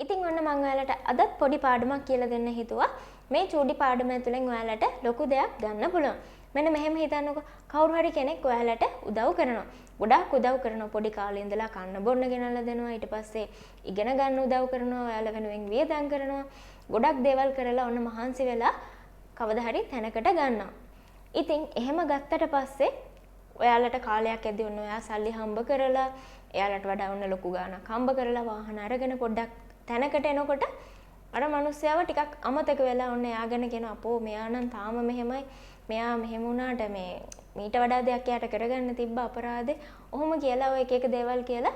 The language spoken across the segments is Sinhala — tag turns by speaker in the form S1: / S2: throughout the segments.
S1: ඉතින් ඔන්න මම ඔයාලට අදත් පොඩි පාඩමක් කියලා දෙන්න හිතුවා. මේ චූටි පාඩම ඇතුලෙන් ඔයාලට ලොකු දෙයක් ගන්න පුළුවන්. මෙන්න මෙහෙම හිතන්නකෝ. කවුරු හරි කෙනෙක් ඔයාලට උදව් කරනවා. ගොඩාක් උදව් කරනවා. පොඩි කාලේ ඉඳලා කන්න බොන්න ගෙනල්ලා දෙනවා. ඊට පස්සේ ඉගෙන ගන්න උදව් කරනවා. ඔයාලා වෙනුවෙන් වියදම් කරනවා. ගොඩක් දේවල් කරලා ඔන්න මහන්සි වෙලා කවදා හරි තැනකට ගන්නවා. ඉතින් එහෙම ගත්තට පස්සේ ඔයාලට කාලයක් ඇද්දි ඔන්න ඔයා සල්ලි හම්බ කරලා එයාලට වඩා ඔන්න ලොකු ගාණක් හම්බ කරලා වාහන අරගෙන පොඩ්ඩක් තැනකට එනකොට අර මිනිස්සයාව ටිකක් අමතක වෙලා ඔන්න එයා ගැන කියන අපෝ මෙයා නම් තාම මෙහෙමයි මෙයා මෙහෙම වුණාට මේ මීට වඩා දෙයක් යාට කරගන්න තිබ්බ අපරාධේ ඔහොම කියලා ඔය එක එක දේවල් කියලා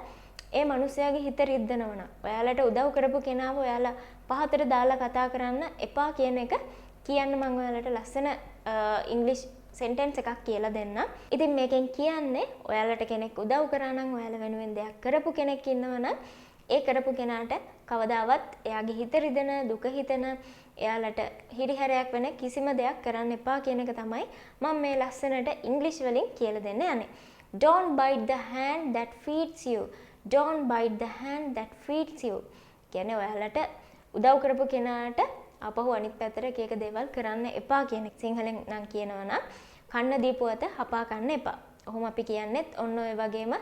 S1: ඒ මිනිස්සයාගේ හිත රිද්දනවනම් ඔයාලට උදව් කරපු කෙනාව ඔයාලා පහතට දාලා කතා කරන්න එපා කියන එක කියන්න මම ඔයාලට ලස්සන ඉංග්‍රීසි සෙන්ටෙන්ස් එකක් කියලා දෙන්න. ඉතින් මේකෙන් කියන්නේ ඔයාලට කෙනෙක් උදව් කරා නම් ඔයාලා වෙනුවෙන් දෙයක් කරපු කෙනෙක් ඉන්නවා නම් ඒ කරපු කෙනාට කවදාවත් එයාගේ හිත රිදෙන දුක හිතෙන එයාලට හිරිහැරයක් වෙන කිසිම දෙයක් කරන්න එපා කියන එක තමයි මම මේ ලස්සනට ඉංග්‍රීසි වලින් කියලා දෙන්න යන්නේ. Don't bite the hand that feeds you. Don't bite the hand that feeds you. කියන්නේ ඔයාලට උදව් කරපු කෙනාට අපහු අනිත් පැත්තට එක එක දේවල් කරන්න එපා කියන එක. සිංහලෙන් නම් කියනවා නම් කන්න දීපු අත හපා කන්න එපා. ඔහොම අපි කියන්නේත් ඔන්න ඔය වගේම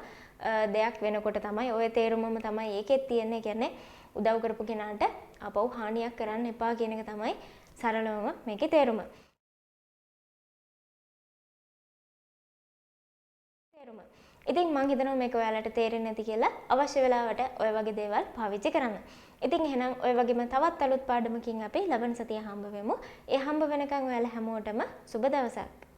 S1: දෙයක් වෙනකොට තමයි ඔය තේරුමම තමයි ඒකෙත් තියෙන්නේ. කියන්නේ උදව් කරපු කෙනාට අපහු හානියක් කරන්න එපා කියන එක තමයි සරලවම මේකේ තේරුම. ඉතින් මම හිතනවා මේක ඔයාලට තේරෙන්නේ නැති කියලා අවශ්‍ය වෙලාවට ඔය වගේ දේවල් පාවිච්චි කරන්න. ඉතින් එහෙනම් ඔය වගේම තවත් අලුත් පාඩමකින් අපි ලබන සතිය හම්බ වෙමු. ඒ හම්බ වෙනකන් ඔයාලා හැමෝටම සුබ දවසක්.